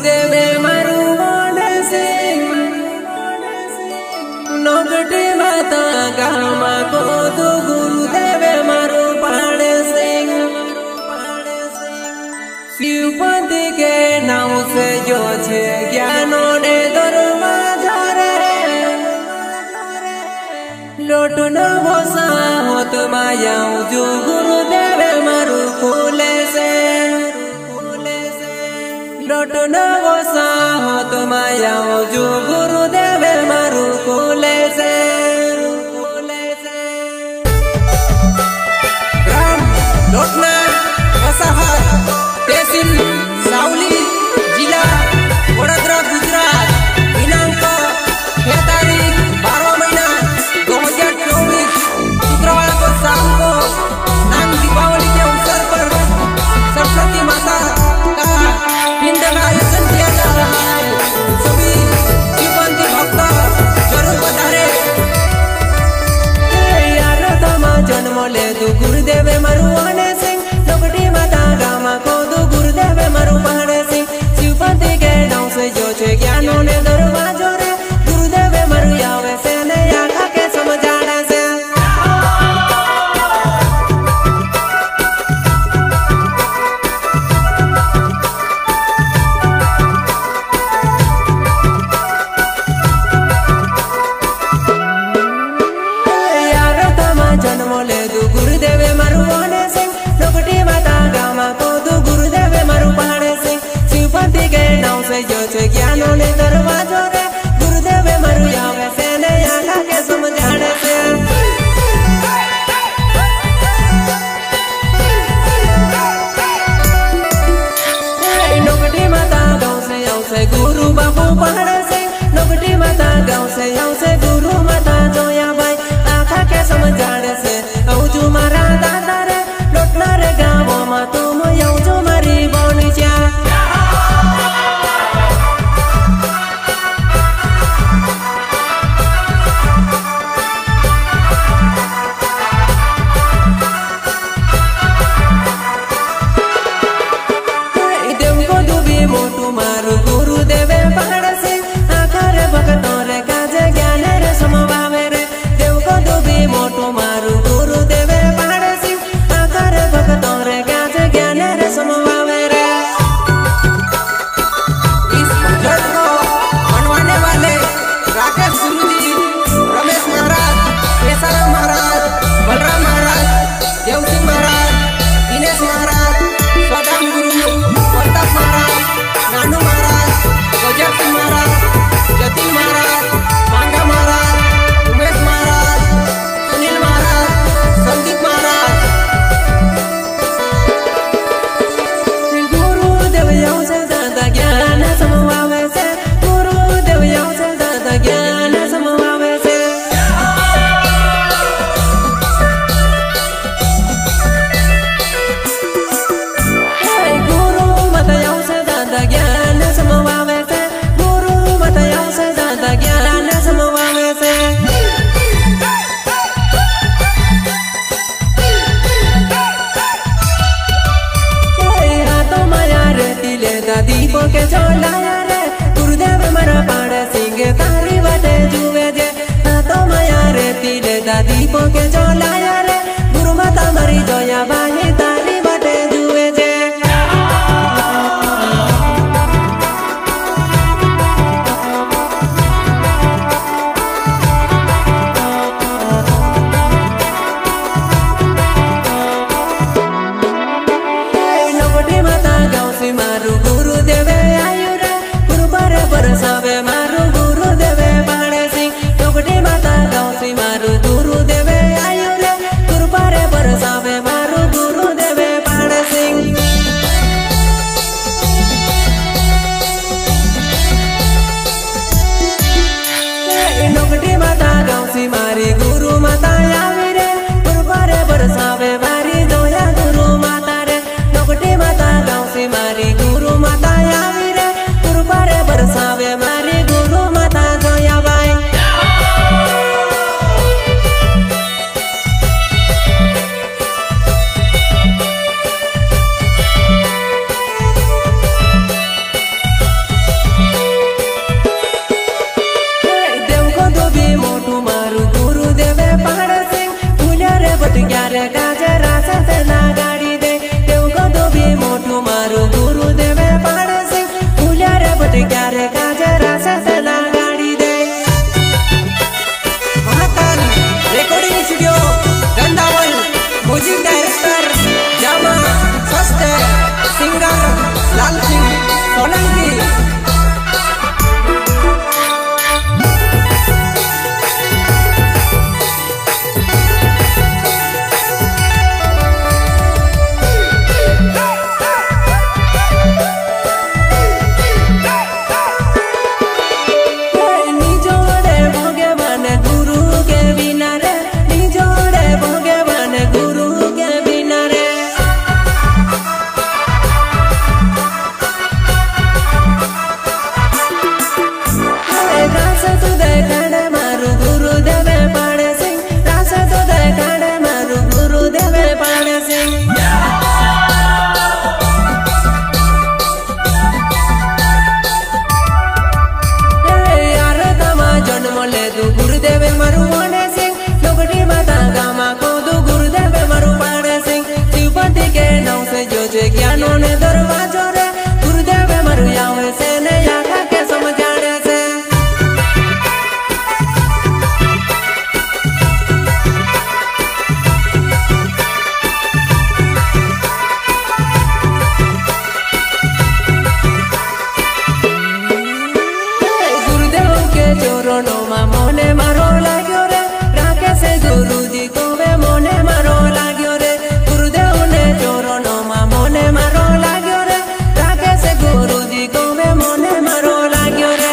गुरुदेवे मारू मोने सिंह नोगटे माता गामा को तो गुरुदेवे मारू पाड़े सिंह शिवपति के नाम से जो छे ज्ञानो ने दरवाजा रे लोट न भोसा होत माया जो गुरुदेवे मारू खोले से लोट न भोसा होत माया जो गुरुदेवे मारू खोले से राम लोटना वसाहत तहसील सावली जिला वडोदरा गुजरात दिनांक 6 तारीख 12 महीना 2024 शुक्रवार को शाम को नाम दीपावली के अवसर पर सरस्वती माता का पिंड का आयोजन किया जा रहा है। सभी शिवपंथी भक्त जरूर पधारे। यार तमा जन्म ले तू गुरुदेवे मारू आने सिंह लोकटी माता गामा को तू गुरुदेवे मारू पहाड़े सिंह शिवपंथी के नाम से जो छे ज्ञानों ने दरवाजो रे गुरुदेवे मारू आवे से ने आखा के समझाड़े से जन्म ले तू गुरुदेवे मारू आने सिंह लोकटी माता गामा को तू गुरुदेवे मारू पहाड़े सिंह शिवपंथी के नाम से जो छे ज्ञानों ने दरवाजो रे गुरुदेवे मारू आवे से ने आखा के समझाड़े से लोकटी माता गाँव से आव से गुरु बाबू पहाड़े सिंह लोकटी माता गाँव से आव से गुरु माता जोया भाई आखा के समझाड़े से औजू मारा दादा रे लोटना रे गाँव में तुम औजू मारी बोनी चा देव को डूबी मोटू मारू गुरुदेवे पहाड़ से आखा रे भक्तों रे काजे ज्ञान रे समभावे रे देव को डूबी मोटू मारू गुरुदेवे पहाड़ से आखा रे भक्तों रे काजे ज्ञान रे समभावे रे। इस भजन को मनवाने वाले राकेश गुरुजी, रमेश महाराज, केसाराम महाराज, बलराम महाराज, देव सिंह महाराज, दिनेश महाराज, स्वदाम गुरु, प्रताप महाराज, नानू महाराज, गजर सिंह महाराज, जतिन महाराज, मांगा महाराज, उमेश महाराज, सुनील महाराज, संदीप महाराज। गुरुदेव यौ से ज्यादा ज्ञान समभावे से गुरुदेव यौ से ज्यादा ज्ञान समभावे से गुरु मत यौ से ज्यादा ज्ञान समभावे से गुरु मत यौ से ज्यादा ज्ञान समभावे से हाथों माया रे तिले दीपो के चलाया रे गुरुदेव मरा पाड़े सिंह तारी बाटे जुए जे हाथों माया रे तिले दीपो के चलाया रे गुरु माता मरी जोया बाही तारी बाटे जुए जे लोकटी माता गाँव से मारू गुरुदेवे आयु रे गुरु बारे बरसावे मारू गुरुदेवे पहाड़े सिंह लोकटी माता गाँव से मारू गुरुदेवे आयु रे गुरु बारे बरसावे मारू स्टूडियो गंदावल, म्यूजिक डायरेक्टर जामा स्वस्थ सिंगर लाल सिंह सोलंकी। ज्ञानों ने दरवाजो रे गुरुदेव मरु आवे से ने आखा के समझाने से। गुरुदेव के चरणों में मोने मारो लाग्यो रे, राखे से गुरुजी को वे मोने मारो लाग्यो रे। गुरुदेव ने चरणों में मोने मारो लाग्यो रे, राखे से गुरुजी को वे मोने मारो लाग्यो रे।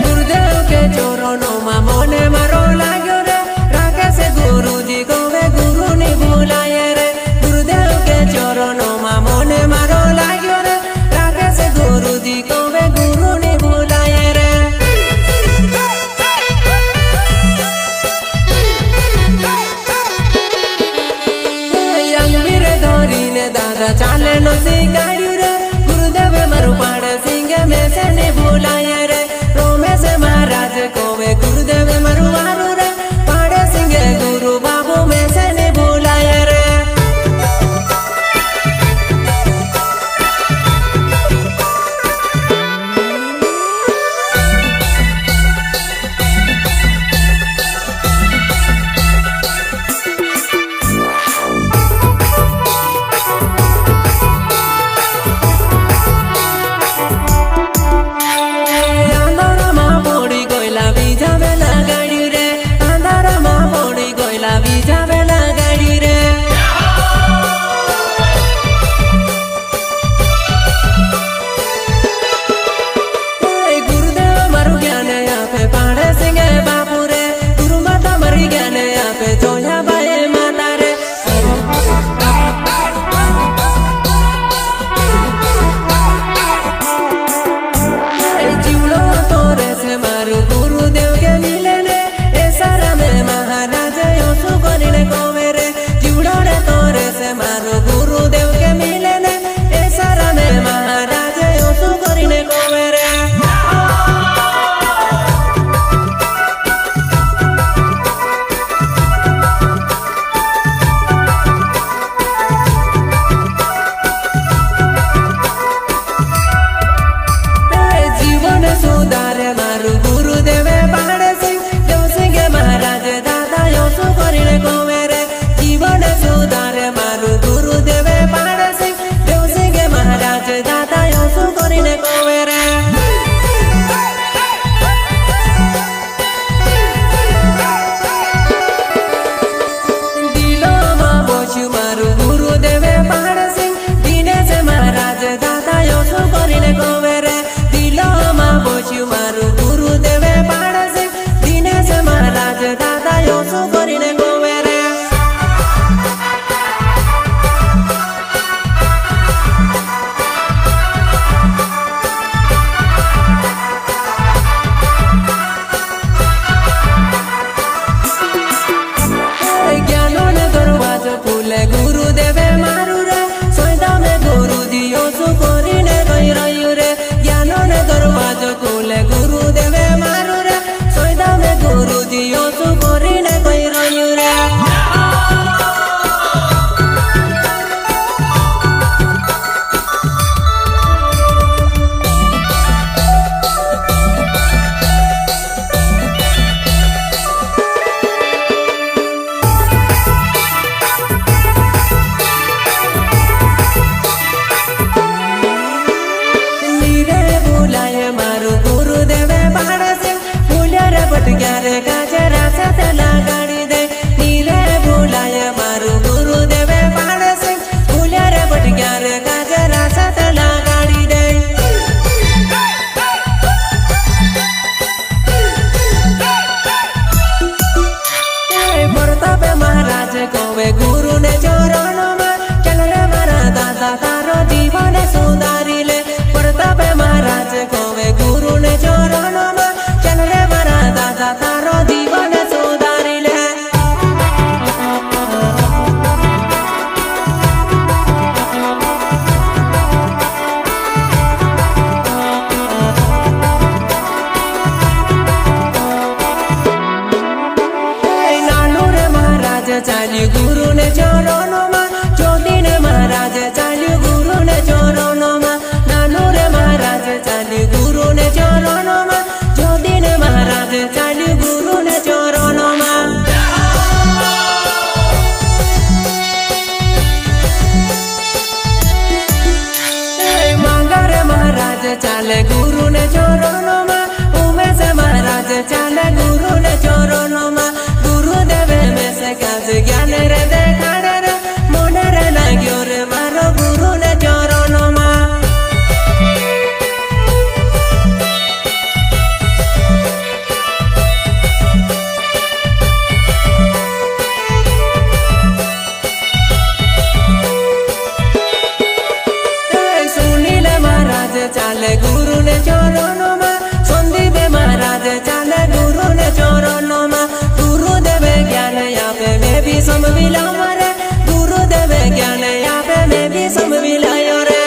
गुरुदेव के चरणों में मोने मारो लाग्यो रे, राखे से गुरुजी को वे गुरु ने बुलाए रे। गुरुदेव के चरणों में मोने मारो लाग्यो रे, राखे से गुरुजी को वे गुरु ने बुलाए रे। अंगवीर धोरी ने दादा चाले नो सिखाड्यु रे, गुरुदेव मारू पाड़ सिंह में से ने बुलाए रे। रोमेश महाराज को वे गुरुदेव मारू मारू रे, पाड़े सिंह गुरु बाबू में से ने बुलाए रे। प्रताप महाराज कोवे गुरु ने चरणों में चल रे मारा दादा तारो जीवन सुधारी ले। प्रताप महाराज कोवे गुरु ने चरणों में चल रे मारा दादा तारो जीवन सुधारी ले। चाल्यु गुरु ने चरणों में ज्योति ने महाराज चाल्यु गुरु ने चरणों में। नानू रे महाराज चाल्यु गुरु ने चरणों में ज्योति ने महाराज चाल्यु गुरु ने चरणों में। मांगा रे महाराज चाले गुरु ने चरणों में। उमेश महाराज चाले गुरु ने चरणों में। ज्ञान रे देखाड़े रे मन रे लाग्यो रे मारो गुरु ने चरणों में। सुनील महाराज चाले गुरु ने चरणों में। संदीप महाराज चाले गुरु ने चरणों में। गुरुदेव ज्ञान यापे मैं भी समझिला रे। गुरुदेव ज्ञान यापे मैं भी समझिला रे।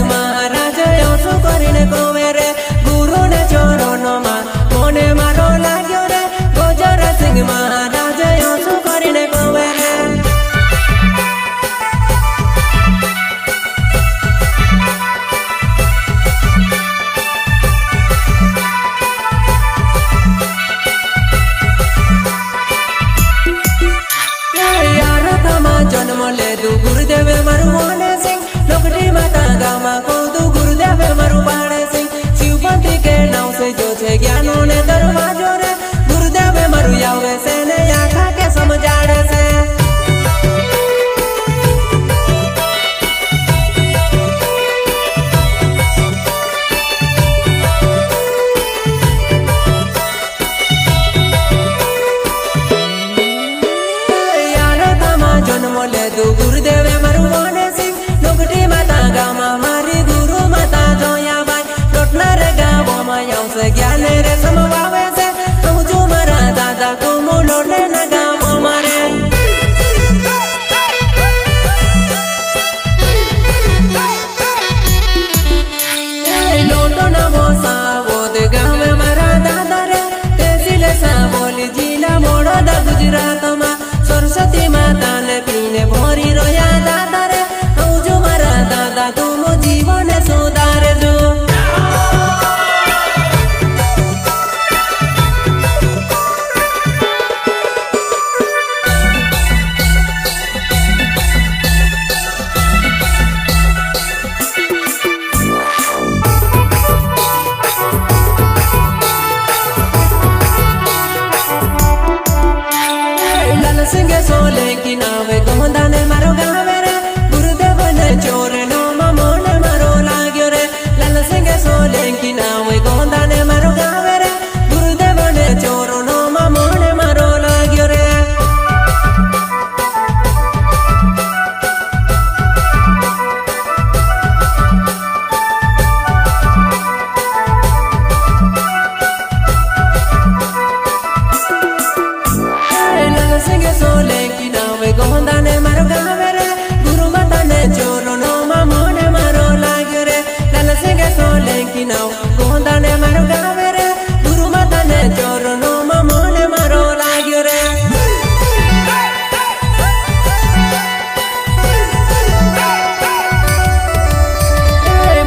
महाराज आंसू करने कोवे रे। यार तमा जन्म ले दू गुरुदेव मारू मोहन सिंह। लोकटी माता गामा को दू गुरुदेव मारू पाणे सिंह। शिवपति के नाव से जो छे ज्ञानों ने दरवाजो रे। गुरुदेव मारू यावे से ने आखा के समझाड़े से। यार तमा जन्म ले दू गुरुदेव मारू मोहन सिंह। लोकटी माता गामा मारी गुरु माता जोया बाई। लोटना रे गावो में आवसे ज्ञान रे समवावे से। समझू मारा दादा को मोलो ने न गावो मारे। लोटो न मोसा वोद गाँव मारा दादा रे। तेजिले सा बोली जिला मोड़ो दा गुजरात में। सरस्वती माता ने पीने भरी रोया दादा रे। समझू मारा दादा तुम जीवन सुधारे जो। सिंह सोले की नावे गोंदा ने मारो गावे रे। गुरुदेव ने चोर नो मोन मारो लाग्यो रे। लाल सिंह सोले की नावे गोंदा ने मारो गावे रे। गुरुदेव ने चोर नो मोन मारो लाग्यो रे। सोले की नावे गोंदा ने मारो गावे रे। गुरु माता ने चोरो नो मोन मारो लाग्यो रे। लाल सिंह सोले की नाव गोंदा ने मारो गावे रे। गुरु माता ने चोरो नो मोन मारो लाग्यो रे।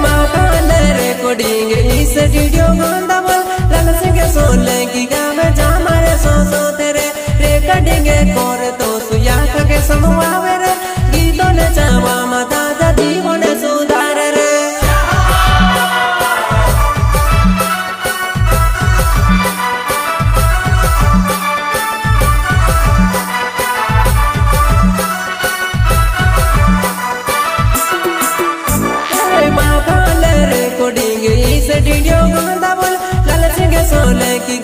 माता ने रिकॉर्डिंग इस वीडियो गोंदा बोल। लाल सिंह सोले की गावे जा मारे सो तेरे। रिकॉर्डिंग कर तो सुया के समवावे रे। गीतों चावा माता दादी होने सुधार रे कोडिंग इस वीडियो गांदा बोल लाल सिंह सोले की